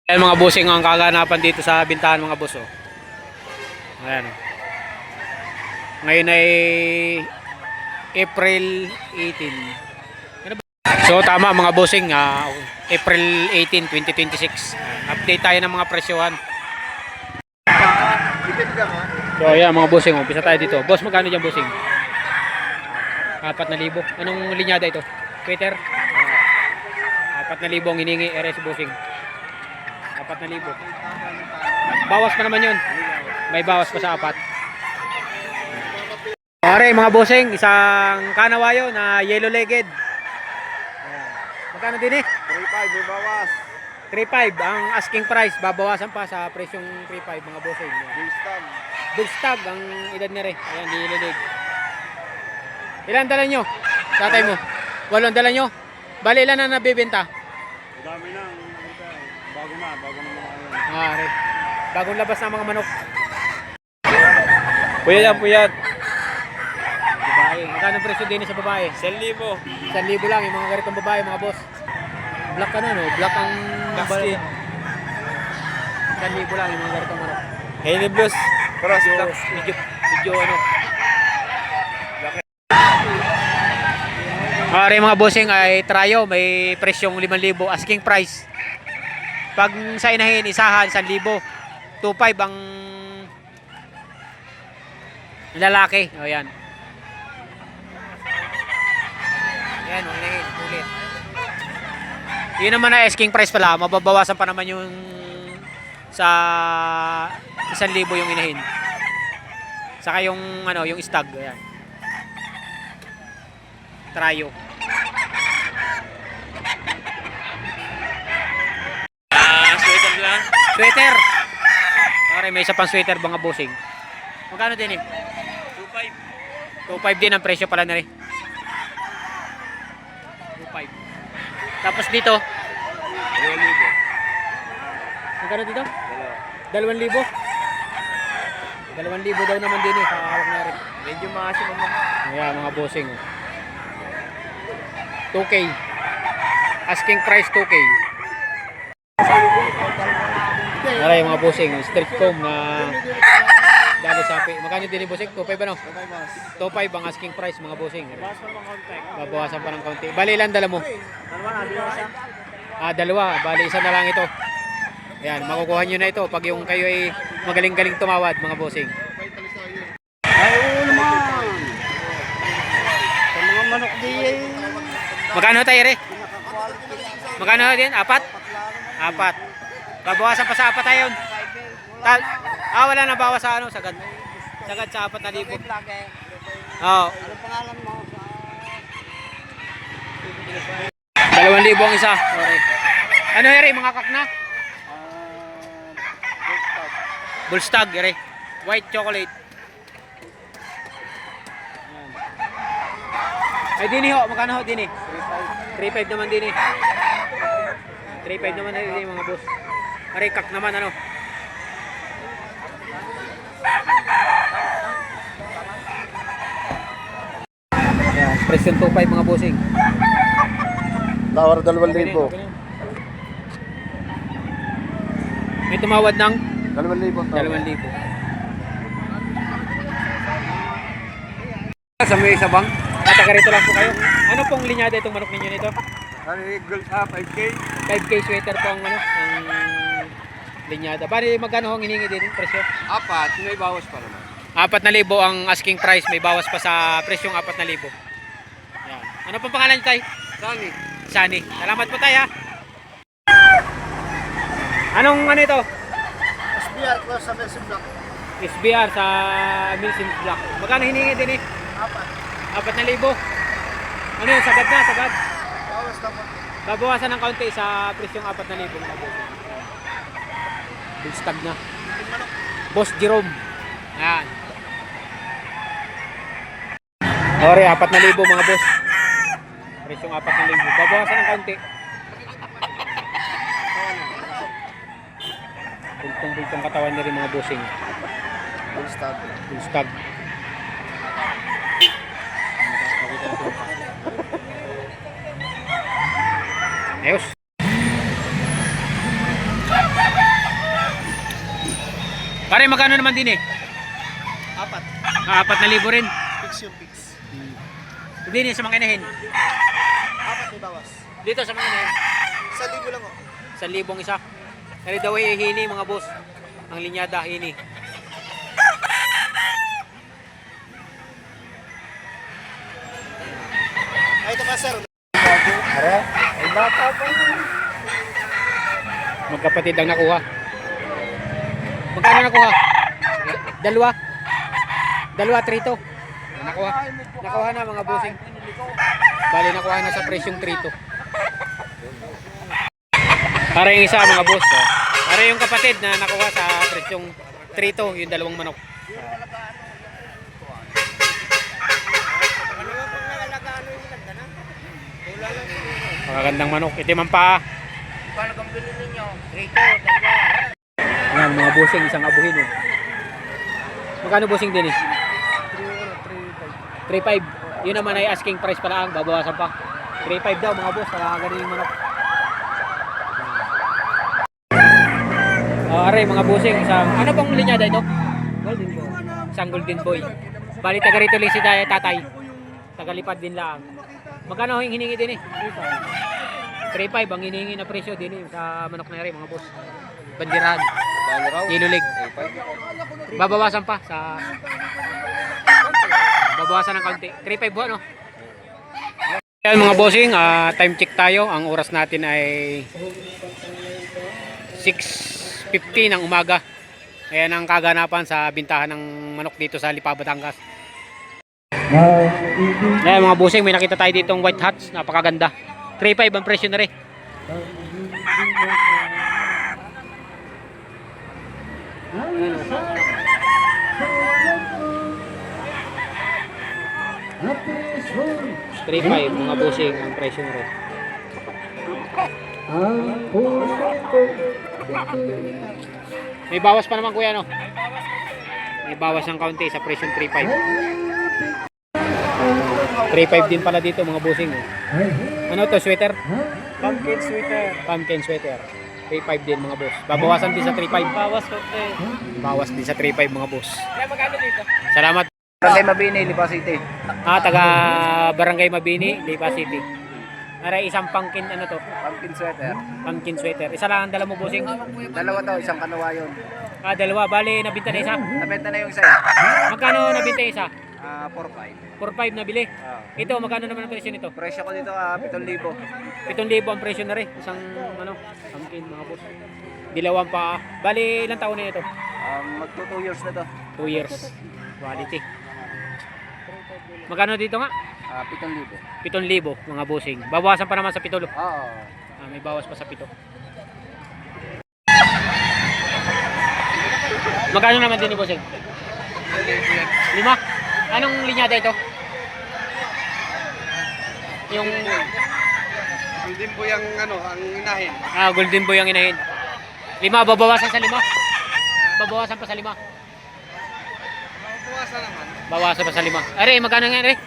Ayan mga bossing ang kaganapan dito sa bintahan mga boss. Oh. Ayan. Ngayon ay April 18. Ano ba? So tama mga bossing, April 18, 2026. Update tayo ng mga presyohan. So ayan mga bossing, umpisa tayo dito. Boss, magkano dyan bossing? 4,000. Anong linyada ito? Peter? 4,000 ang hiningi RS bossing. 4,000. Bawas pa naman yun. May bawas pa sa 4. Okay mga bossing, isang kanawayo na yellow legged. Magkano din eh? 3.5 may bawas. 3.5 ang asking price. Babawasan pa sa presyong 3.5 mga bossing. Big stag ang edad niya rin. Ayan, yellow leg. Ilan dala nyo? Tatay mo? 8 dala nyo? Bali ilan na nabibenta? Dami na. Bago na mga Rin. Bagong labas ng mga manok. Puyat yan, puyat. Babae. Magkano presyo din sa babae? 1,000. 1,000 lang yung mga ganitong babae mga boss. Black ano no? Black ang Basket. 1,000 lang yung mga ganitong manok. Henny Blues. Cross Medyo, Blacks. medyo ano. Mga bossing ay trayo, may presyong 5,000 asking price. Pag sa inahin, isahan 1,000. 2.5 ang lalaki. O yan. Yan, inahin, ulit. Yun naman na asking price pala. Mababawasan pa naman yung sa 1,000 yung inahin. Saka yung ano, yung stag. Ayan. Trayo. Sweater lang. Sweater. Okay, may isa pang sweater mga bossing. Magkano din eh? 2.5. 2.5 din ang presyo pala na rin. 2.5. Tapos dito, 2,000. magkano dito? 2,000. 2,000 daw naman din eh. Kakawag na rin. Medyo maasim ang mga. Ayan mga bossing. 2K. Asking price 2K. Aray mga bossing, street comb na dali sapi. Magkano din bossing? 2.5 ano? 2.5 ang asking price mga bossing. Babawasan pa ng konti. Bali ilan dala mo? Dalawa. Bali isa na lang ito. Ayan, makukuha nyo na ito pag yung kayo ay magaling-galing tumawad mga bossing. Ay, oo naman. Sa mga manok di Magkano tayo re? Magkano din? 4? 4. Babawasan pa sa 4 tayo. Wala na bawas sa ano, sagad. Sagad sa 4,000. Oo. Ano pangalan mo? 2,000 ang isa. Okay. Ano ere, mga kakna? Bullstag ere. White chocolate. Ay dini ho, magkano ho dini? 3.5 naman dini. 3.5 naman dini mga boss. Aray kak naman ano. Ayan, presyon 2.5 mga bossing. Tawar 2,000. May tumawad ng 2,000. 2,000. Sa may sabang. Taga rito lang po kayo. Ano pong linyada itong manok ninyo nito? 5K. 5K sweater po ang ano, ang linyada. Bali magkano hong hiningi din presyo? 4, may bawas pa naman. 4,000 ang asking price, may bawas pa sa presyong 4,000. Yan. Ano pong pangalan niyo tay? Sani. Sunny. Salamat po tay ha. Anong ano ito? SBR plus sa Messi Block. SBR sa Milsim Black. Magkano hiningi din eh? 4,000. Ano yun? Sagad na, sagad. Bawas na po. Babawasan ng kaunti sa presyong 4,000 mga boss. Big stag na. Boss Jerome. Ayan. Sorry, 4,000 mga boss. Presyong 4,000. Babawasan ng kaunti. Bultong-bultong katawan na rin mga bossing. Full stop. Big stag. Ayos. Pare, magkano naman din eh? 4,000 rin. Fix yung fix. Hindi niya sa mga inahin. 4 may bawas. Dito sa mga inahin. 1,000 lang, oh. 1,000 isa. Kaya daw ay hini mga boss. Ang linyada hini. Ay, ito pa, sir. Are? Ay, bata pa. Magkapatid ang nakuha. Magkano nakuha? Dalawa. Dalawa, trito. Nakuha. Nakuha na mga bossing. Bali, nakuha na sa presyong trito. Para yung isa mga boss. Oh. Para yung kapatid na nakuha sa presyong trito, yung dalawang manok. Magagandang manok. Itim ang paa. Paano kang bilhin ninyo? Ayan, mga bossing, isang abuhin. Oh. Magkano bossing din eh? 3,500. Yun naman ay asking price pa lang. Babawasan pa. 3,500 daw mga boss. Para ganun yung manok. Aray mga bossing. Ano bang linyada ito? Golden boy. Isang golden boy. Bali taga rito lang si tatay. Tagalipad din lang. Magkano yung hiningi din eh? 3,500 ang hinihingi na presyo din eh sa manok na rin mga boss. Bandirahan. Kilulig. Babawasan pa sa babawasan ng kaunti. 3,500 buwan no? Ayan mga bossing, time check tayo. Ang oras natin ay 6:50 ng umaga. Ayan ang kaganapan sa bintahan ng manok dito sa Lipa, Batangas. Ayan mga bossing, may nakita tayo ditong white hats. Napakaganda. 3,500 ang presyo na rin. $3,500 mga bossing ang presyo na rin. May bawas pa naman kuya no? May bawas ng kaunti sa presyong 3,500. 3,500 din pala dito mga bossing. Ano to, sweater? Pumpkin sweater. Pumpkin sweater. 3,500 din mga boss. Babawasan din sa 3,500. Bawas ko eh. Bawas din sa 3,500 mga boss. Kaya magkano dito? Salamat. Barangay Mabini, Lipa City. Taga Barangay Mabini, Lipa City. Aray, isang pumpkin ano to? Pumpkin sweater. Pumpkin sweater. Isa lang ang dala mo bossing. Dalawa to, isang kanawa yun. Dalawa. Bali, nabinta na isa. Nabenta na yung isa eh. Magkano nabinta yung isa? 4,500. 4,500 nabili. Ito, magkano naman ang presyo nito? Presyo ko dito 7,000. 7,000 ang presyo na rin. Isang ano, pumpkin mga boss. Dilawang pa. Bali, ilang taon na ito? Magto 2 years na to. 2 years. Quality. Magkano dito nga? 7,000. 7,000 mga bossing. Bawasan pa naman sa 7. Oo. May bawas pa sa 7. Magkano naman din ni bossing? 5? Anong linyada ito? Yung Golden po yung ano, ang inahin. golden boy ang inahin. 5, babawasan sa 5. Babawasan pa sa 5. Buwasan naman. Bawasan pa sa 5. Are, magkano nga are?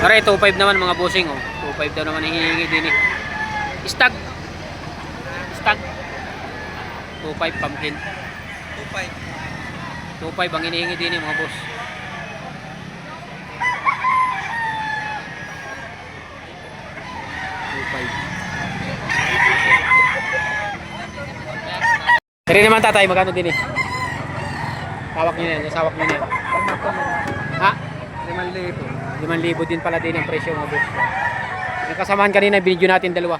2,500. Are, 2,500 naman mga bossing oh. 2,500 daw naman hihingi din eh. Stag. 2,500 pumpkin. 2,500 ang hinihingi din eh mga boss. Dari naman tatay, magkano din eh? Sawak nyo na yan, sawak nyo na yan. Ha? 5,000. 5,000 din pala din ang presyo mga boss. Yung kasamahan kanina, video natin dalawa.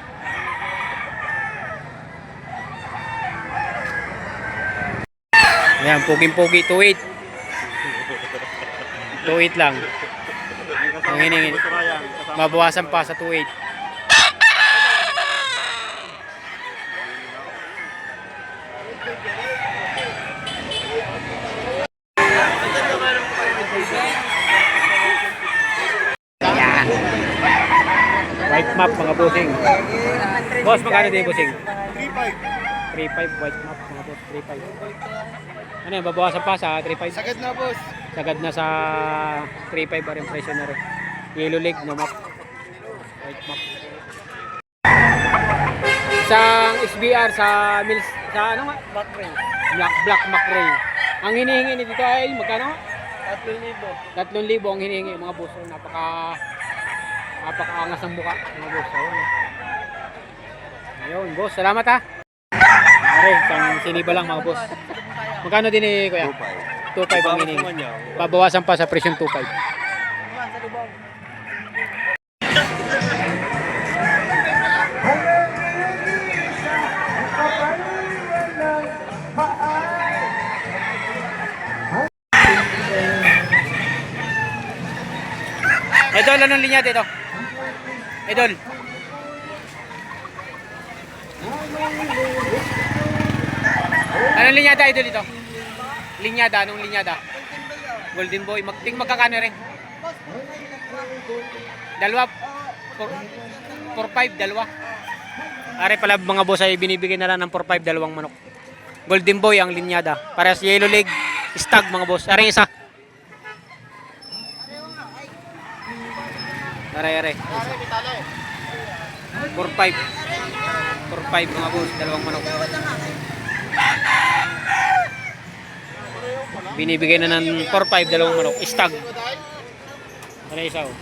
Ayan, puging-pugi, 2,800. 2,800 lang. Ang hiningin. Mabawasan pa sa 2,800. Ayan. White map mga bossing. Boss, magkano din bossing? 3,500 white map mga boss, 3,500. Ano yan, babawasan pa sa 3,500? Sagad na, boss. Sagad na sa 3,500 pa rin presyo na rin. Yellow leg, no map. White map. Isang SBR sa Mills, sa ano nga? Backray. Black McRae. Ang hinihingi ni dito ay magkano? 3,000. 3,000 ang hinihingi mga boss. So, napakaangas ng mukha mga boss. So, ayun boss, salamat ha. Pare, isang siniba lang mga boss. Magkano din eh kuya? 2,500 ang hinihingi. Babawasan pa sa presyong 2,500. Idol, anong linya dito? Idol. Anong linyada idol ito? Linyada, anong linyada? Golden Boy. Magkakano rin? Dalawa? 4,500, dalawa. Are pala mga boss ay binibigyan na lang ng 4,500 dalawang manok. Golden Boy ang linyada. Para sa yellow leg, stag mga boss. Are isa. Are. 4,500. 4,500 mga boss, dalawang manok. Binibigay na ng 4,500 dalawang manok. Stag. Ano isa oh.